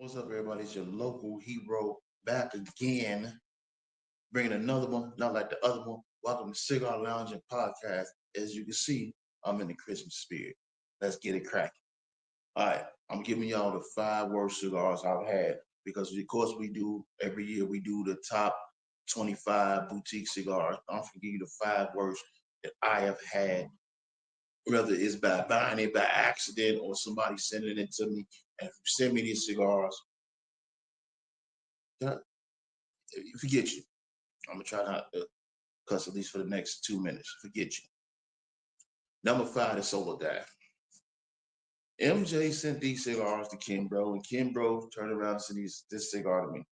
What's up, everybody? It's your local hero back again, bringing another one, not like the other one. Welcome to Cigar Lounge and Podcast. As you can see, I'm in the Christmas spirit. Let's get it cracking. All right, I'm giving y'all the five worst cigars I've had because, of course, we do every year. We do the top 25 boutique cigars. I'm gonna give you the five worst that I have had, whether it's by buying it by accident or somebody sending it to me. And if you send me these cigars, forget you. I'm gonna try not to cuss at least for the next 2 minutes. Forget you. Number five is Solar Guy. MJ sent these cigars to Kimbro, and Kimbro turned around and sent this cigar to me.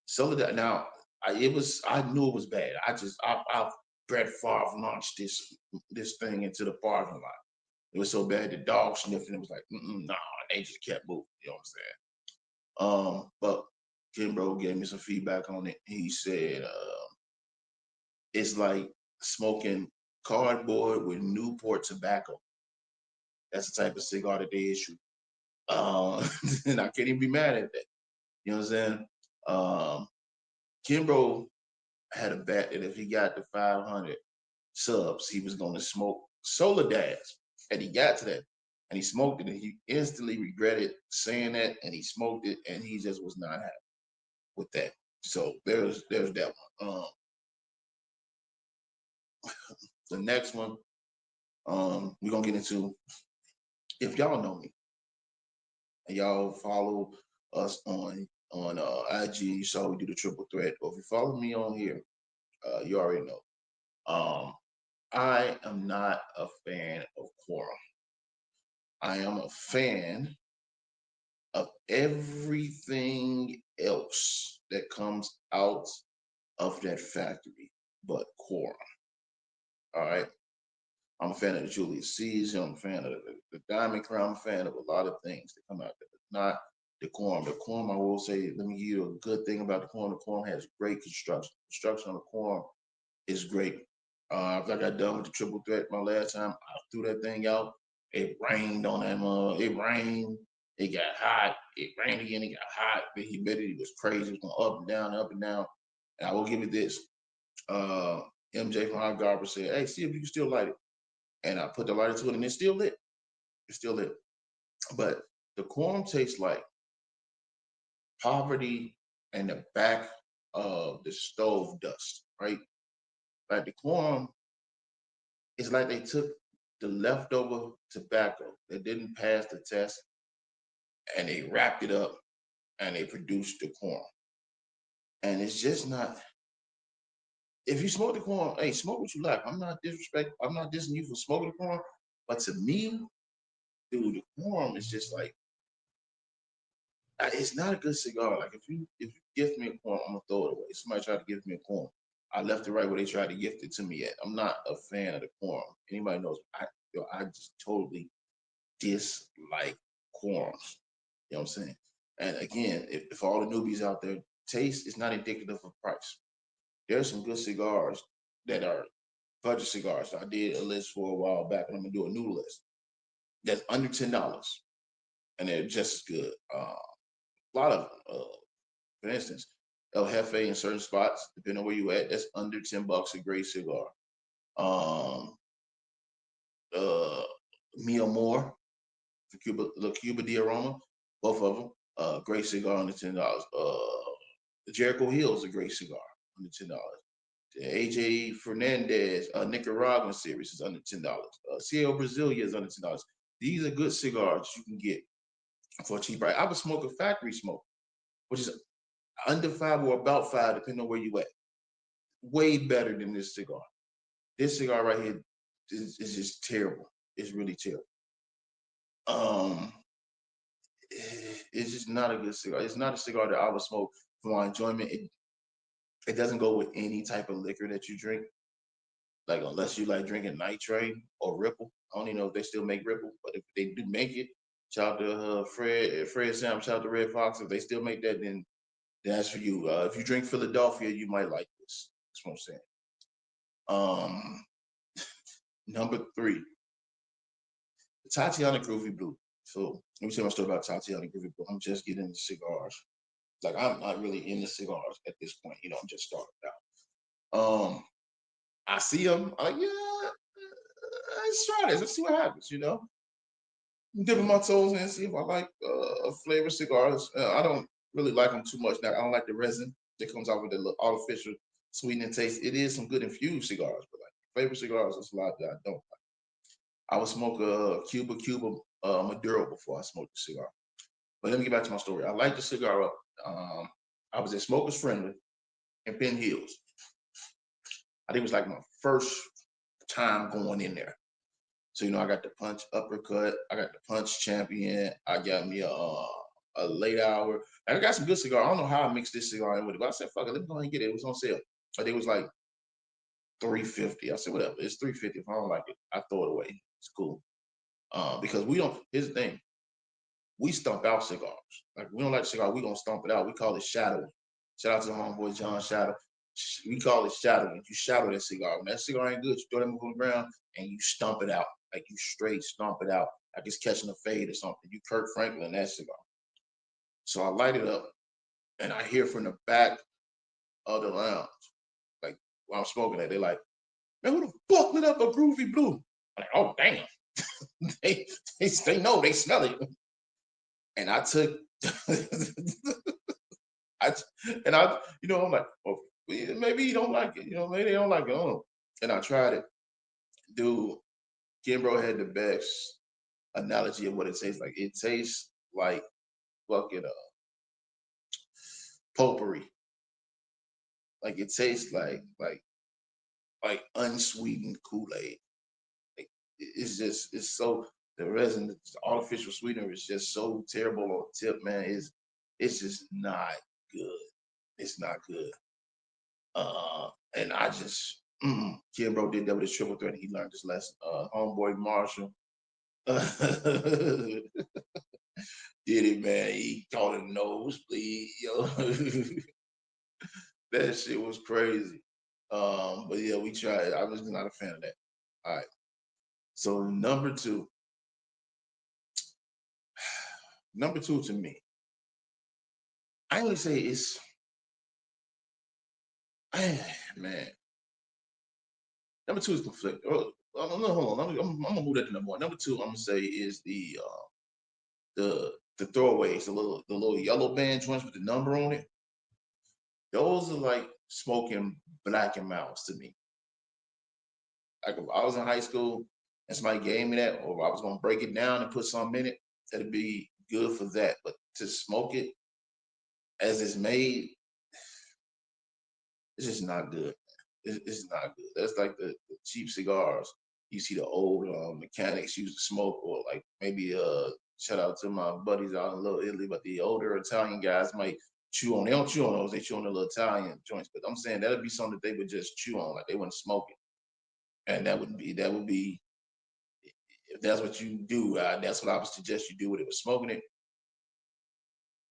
Solar Guy. Now, I knew it was bad. I Brett Favre launched this thing into the parking lot. It was so bad the dog sniffed and it was like, nah, they just kept moving. You know what I'm saying? But Kimbro gave me some feedback on it. He said, it's like smoking cardboard with Newport tobacco. That's the type of cigar that they issue. And I can't even be mad at that. You know what I'm saying? Um, Kimbro had a bet that if he got to 500 subs, he was going to smoke Solar Dash. And he got to that. And he smoked it, and he instantly regretted saying that, and he smoked it, and he just was not happy with that. So there's that one. The next one, we're gonna get into, if y'all know me and y'all follow us on IG, you saw we do the triple threat. Or if you follow me on here, you already know. Um, I am not a fan of quorum. I am a fan of everything else that comes out of that factory, but quorum. All right. I'm a fan of the Julius Caesar. I'm a fan of the Diamond Crown. I'm a fan of a lot of things that come out there. Not the quorum. The quorum, I will say, let me give you a good thing about the quorum. The quorum has great construction. Construction on the quorum is great. After I got done with the triple threat my last time, I threw that thing out. It rained on that mug. It rained. It got hot. It rained again. It got hot. The humidity was crazy. It was going up and down, up and down. And I will give it this. Uh, MJ from Hot Garbage said, "Hey, see if you can still light it." And I put the lighter to it, and it's still lit. It's still lit. But the quorum tastes like poverty and the back of the stove dust, right? Like the quorum, it's like they took the leftover tobacco that didn't pass the test and they wrapped it up and they produced the quorum. And it's just not. If you smoke the quorum, hey, smoke what you like. I'm not disrespect. I'm not dissing you for smoking the quorum. But to me, dude, the quorum is just like it's not a good cigar. Like if you gift me a corn, I'm gonna throw it away. Somebody tried to gift me a corn. I left it right where they tried to gift it to me at. I'm not a fan of the corn. Anybody knows I just totally dislike corns. You know what I'm saying? And again, if all the newbies out there, taste is not indicative of price. There's some good cigars that are budget cigars. I did a list for a while back, and I'm gonna do a new list that's under $10, and they're just as good. A lot of for instance, El Jefe in certain spots, depending on where you at, that's under $10 a great cigar. Um, uh, Mia Moore for Cuba, La Cuba de Aroma, both of them, great cigar under $10. The Jericho Hill is a great cigar under $10. The AJ Fernandez Nicaraguan series is under $10. Cielo Brasilia is under $10. These are good cigars you can get for a cheap price. I would smoke a factory smoke, which is under five or about five, depending on where you at. Way better than this cigar. This cigar right here is just terrible. It's really terrible. Um, it's just not a good cigar. It's not a cigar that I would smoke for my enjoyment. It doesn't go with any type of liquor that you drink. Like unless you like drinking Night Train or Ripple. I don't even know if they still make Ripple, but if they do make it, shout out to Fred Sam, shout out to Red Fox. If they still make that, then that's for you. If you drink Philadelphia, you might like this. That's what I'm saying. Um, Number three, the Tatiana Groovy Blue. So let me tell you my story about Tatiana Griffith. I'm just getting into cigars. Like I'm not really into cigars at this point. I'm just starting out. I see them. I'm like, yeah, let's try this. Let's see what happens. I'm dipping my toes in and see if I like flavored cigars. I don't really like them too much. Now I don't like the resin that comes out with the artificial sweetening taste. It is some good infused cigars, but like flavored cigars, there's a lot that I don't. I would smoke a Cuba Maduro before I smoke the cigar. But let me get back to my story. I like the cigar up. Um, I was at Smokers Friendly in Penn Hills. I think it was like my first time going in there. So I got the punch uppercut. I got the punch champion. I got me a late hour. And I got some good cigar. I don't know how I mixed this cigar in with it, but I said, "Fuck it, let me go ahead and get it." It was on sale. I think it was like 350. I said, "Whatever, it's 350. If I don't like it, I throw it away. It's cool." Because we don't. Here's the thing: we stump out cigars. Like we don't like cigar, we gonna stomp it out. We call it shadowing. Shout out to the homeboy John Shadow. We call it shadowing. You shadow that cigar. When that cigar ain't good, you throw that move on the ground and you stomp it out. Like you straight stomp it out. Like it's catching a fade or something. You Kirk Franklin that cigar. So I light it up and I hear from the back of the lounge, like while I'm smoking it, they're like, "Man, who the fuck lit up a groovy blue?" I'm like, "Oh damn." they, they know, they smell it. And I took I I'm like, well, maybe you don't like it. Maybe they don't like it. And I tried it. Dude, Kimbro had the best analogy of what it tastes like. It tastes like fucking potpourri. Like it tastes like unsweetened Kool-Aid. Like it's so the resin, the artificial sweetener is just so terrible on tip, man. It's just not good. It's not good. And I just, Kimbro did that with his triple threat. And he learned his lesson. Homeboy Marshall did it, man. He caught a nosebleed, yo. That shit was crazy. But yeah, we tried. I was not a fan of that. All right. So number two to me, I ain't gonna say it's, man. Number two is conflict. No, hold on. I'm gonna move that to number one. Number two, I'm gonna say is the throwaways, the little yellow band joints with the number on it. Those are like smoking black and mouse to me. Like if I was in high school and somebody gave me that, or I was gonna break it down and put something in it, that'd be good for that. But to smoke it as it's made, it's just not good. It's not good. That's like the cheap cigars you see the old mechanics used to smoke, or like maybe shout out to my buddies out in Little Italy, but the older Italian guys might chew on. They don't chew on those. They chew on the little Italian joints. But I'm saying that'd be something that they would just chew on, like they wouldn't smoke it. And that would be if that's what you do. That's what I would suggest you do with it. With smoking it,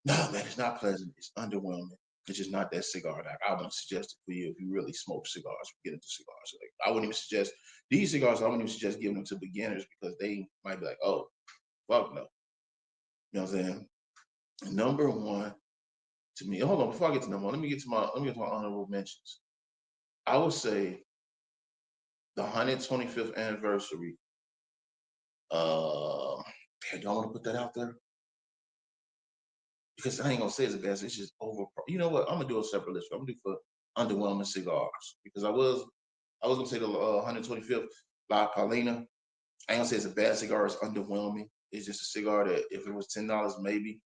no, man, it's not pleasant. It's underwhelming. It's just not that cigar. Like I wouldn't suggest it for you if you really smoke cigars. Get into cigars. Like I wouldn't even suggest these cigars. I wouldn't even suggest giving them to beginners because they might be like, "Oh, fuck no." You know what I'm saying? Number one to me. Hold on, before I get to number one, let me get to my honorable mentions. I would say the 125th anniversary. Uh, do I want to put that out there? Because I ain't gonna say it's the best. It's just over. You know what? I'm gonna do a separate list. I'm gonna do for underwhelming cigars because I was gonna say the 125th La Paulina. I ain't gonna say it's a bad cigar. It's underwhelming. It's just a cigar that if it was $10 maybe,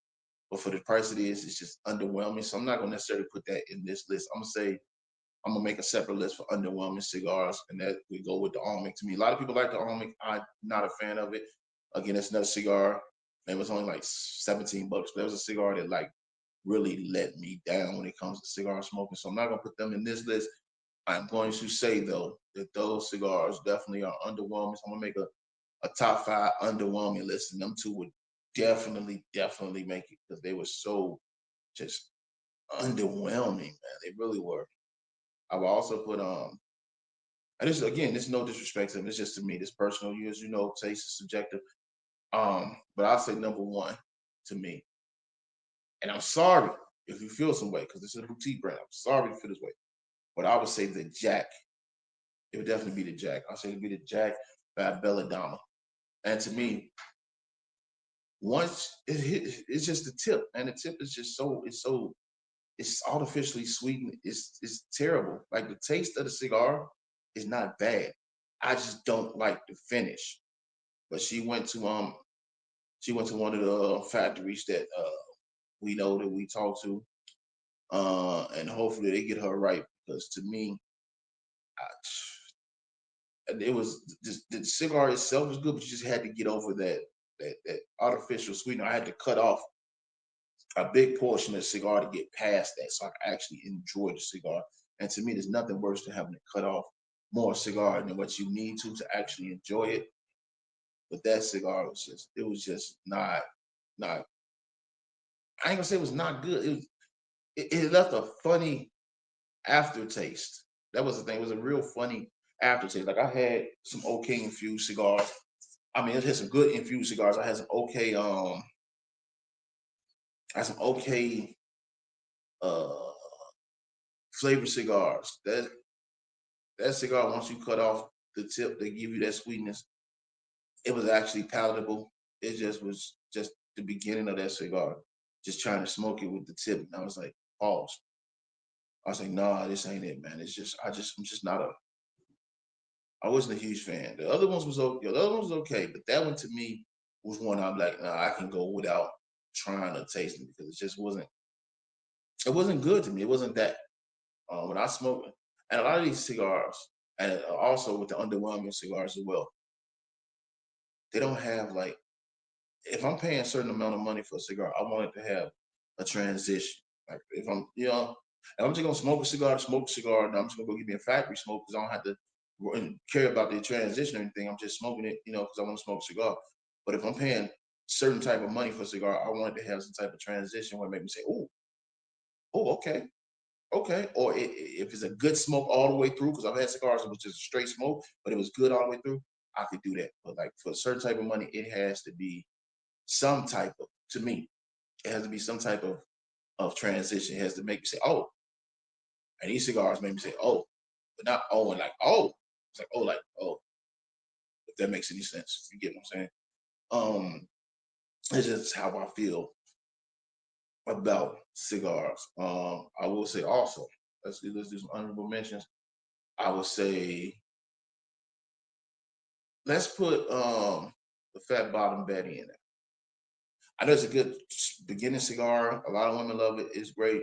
but for the price it is, it's just underwhelming. So I'm not gonna necessarily put that in this list. I'm gonna make a separate list for underwhelming cigars, and that we go with the Almond. To me, a lot of people like the Almond. I'm not a fan of it. Again, it's another cigar. It was only like $17, but it was a cigar that like really let me down when it comes to cigar smoking. So I'm not gonna put them in this list. I'm going to say though that those cigars definitely are underwhelming. So I'm gonna make a top five underwhelming list, and them two would definitely make it because they were so just underwhelming, man. They really were. I will also put and this is no disrespect to them. It's just to me, this personal. You as you know, taste is subjective. But I'll say number one to me, and I'm sorry if you feel some way because this is a boutique brand. I'm sorry to feel this way, but I would say the Jack. It would definitely be the Jack. I'll say it'd be the Jack by Belladonna. And to me, once it hit, it's just the tip, and the tip is just it's artificially sweetened. It's terrible. Like the taste of the cigar is not bad. I just don't like the finish. But she went to one of the factories that we know that we talk to, and hopefully they get her right because to me, I, it was just the cigar itself was good, but you just had to get over that artificial sweetener. I had to cut off a big portion of the cigar to get past that, so I could actually enjoy the cigar. And to me, there's nothing worse than having to cut off more cigar than what you need to actually enjoy it. But that cigar was just, it was just not. I ain't gonna say it was not good. It left a funny aftertaste. That was the thing. It was a real funny aftertaste. Like I had some okay infused cigars. I mean, it had some good infused cigars. I had some okay uh flavored cigars. That cigar, once you cut off the tip, they give you that sweetness. It was actually palatable. It just was just the beginning of that cigar. Just trying to smoke it with the tip. And I was like, pause. I was like, nah, this ain't it, man. I'm just not a I wasn't a huge fan. The other ones was okay. The other ones was okay, but that one to me was one I'm like, nah, I can go without trying to taste it because it just it wasn't good to me. It wasn't that when I smoke and a lot of these cigars, and also with the underwhelming cigars as well, they don't have like if I'm paying a certain amount of money for a cigar, I want it to have a transition. Like if I'm, and I'm just gonna smoke a cigar to smoke a cigar, and I'm just gonna go get me a factory smoke because I don't have to care about the transition or anything. I'm just smoking it, because I want to smoke a cigar. But if I'm paying certain type of money for a cigar, I want it to have some type of transition where it make me say, "Oh, oh, okay, okay." Or if it's a good smoke all the way through, because I've had cigars that was just a straight smoke, but it was good all the way through. I could do that. But like for a certain type of money, it has to be some type of to me it has to be some type of transition. It has to make me say oh, and these cigars make me say oh, but not oh and like oh. It's like oh, like oh, if that makes any sense. You get what I'm saying? It's just how I feel about cigars. I will say also, let's do some honorable mentions. I would say let's put the Fat Bottom Betty in it. I know it's a good beginning cigar. A lot of women love it. It's great.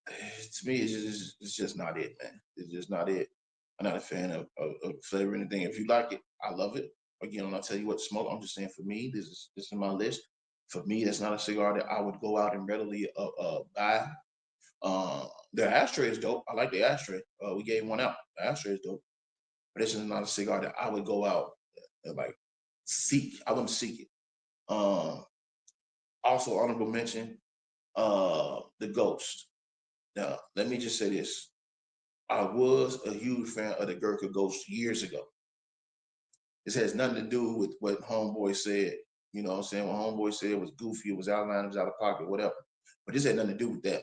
To me, it's just not it, man. It's just not it. I'm not a fan of flavor or anything. If you like it, I love it. Again, I'm not telling you what to smoke. I'm just saying for me, this is my list. For me, that's not a cigar that I would go out and readily buy. The ashtray is dope. I like the ashtray. We gave one out. The ashtray is dope. But this is not a cigar that I would go out and like seek. I wouldn't seek it. Um, Also honorable mention, the Ghost. Now, let me just say this. I was a huge fan of the Gurkha Ghost years ago. This has nothing to do with what Homeboy said. You know what I'm saying? What Homeboy said was goofy, it was outlined, it was out of pocket, whatever. But this had nothing to do with that.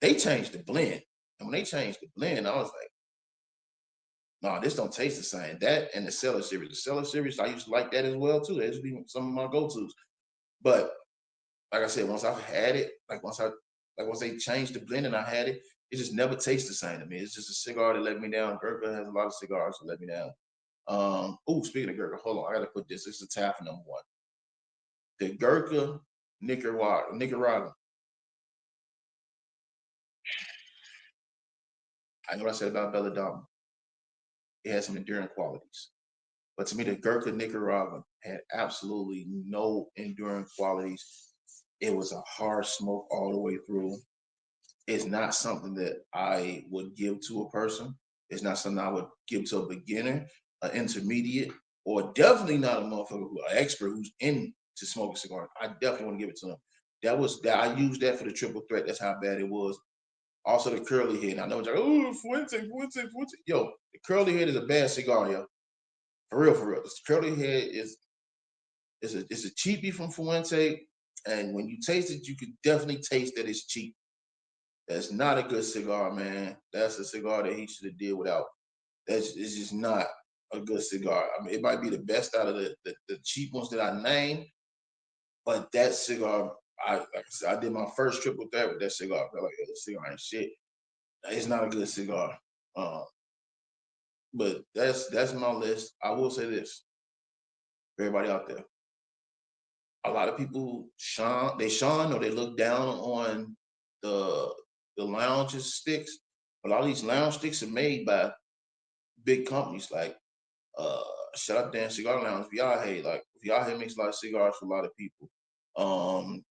They changed the blend. And when they changed the blend, I was like, no, this don't taste the same. That and the Cellar series. The Cellar series, I used to like that as well too. That used to be some of my go-tos. But like I said, once I've had it, once they changed the blend and I had it, it just never tastes the same to me. It's just a cigar that let me down. Gurkha has a lot of cigars that let me down. Speaking of Gurkha, hold on, I gotta put this. This is a tap for number one. The Gurkha Nicaragua. I know what I said about Belladonna. It has some enduring qualities. But to me, the Gurkha Nicaragua had absolutely no enduring qualities. It was a hard smoke all the way through. It's not something that I would give to a person. It's not something I would give to a beginner, an intermediate, or definitely not a motherfucker an expert who's into smoking cigars. I definitely want to give it to them. That I used that for the triple threat. That's how bad it was. Also the curly head. I know it's like, oh, Fuente. Yo, the curly head is a bad cigar, yo. For real, for real. The curly head It's a cheapie from Fuente, and when you taste it, you can definitely taste that it's cheap. That's not a good cigar, man. That's a cigar that he should have did without. That's It's just not a good cigar. I mean, it might be the best out of the cheap ones that I named, but that cigar, like I said, I did my first trip with that cigar. I felt like, yeah, this cigar ain't shit. It's not a good cigar. Um, but that's my list. I will say this, for everybody out there. A lot of people shun or they look down on the lounge sticks. But all these lounge sticks are made by big companies like uh Shut Up Dan Cigar Lounge, Viaje. Like Viaje makes a lot of cigars for a lot of people. Um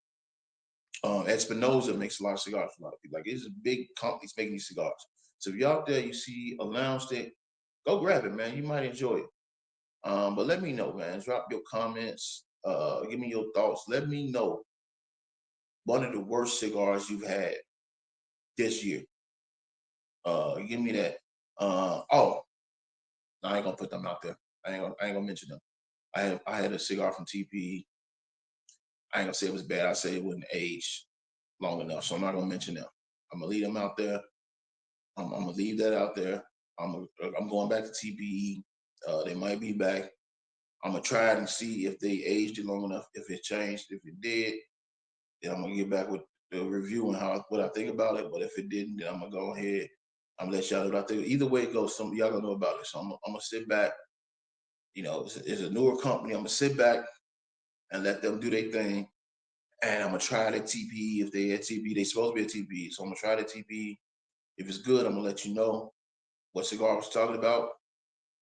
Espinosa makes a lot of cigars for a lot of people. Like it's big companies making these cigars. So if you're out there, you see a lounge stick, go grab it, man. You might enjoy it. But let me know, man. Drop your comments. Give me your thoughts. Let me know one of the worst cigars you've had this year. Give me that. Oh, I ain't gonna put them out there. I ain't gonna mention them. I had a cigar from TPE. I ain't gonna say it was bad. I say it wouldn't age long enough, so I'm not gonna mention them. I'm gonna leave them out there. I'm gonna leave that out there. I'm going back to TPE. They might be back. I'm gonna try it and see if they aged it long enough. If it changed, if it did, then I'm gonna get back with the review and what I think about it. But if it didn't, then I'm gonna go ahead. I'm gonna let y'all know what I think. Either way it goes, some y'all gonna know about it. So I'm gonna sit back. You know, it's a newer company. I'm gonna sit back and let them do their thing. And I'm gonna try it at TPE. If they at TPE, they supposed to be at TPE. So I'm gonna try it at TPE. If it's good, I'm gonna let you know what cigar I was talking about.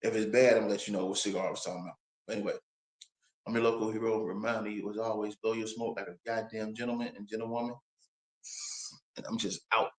If it's bad, I'm gonna let you know what cigar I was talking about. But anyway, I'm your local hero, reminding you as always, blow your smoke like a goddamn gentleman and gentlewoman. And I'm just out.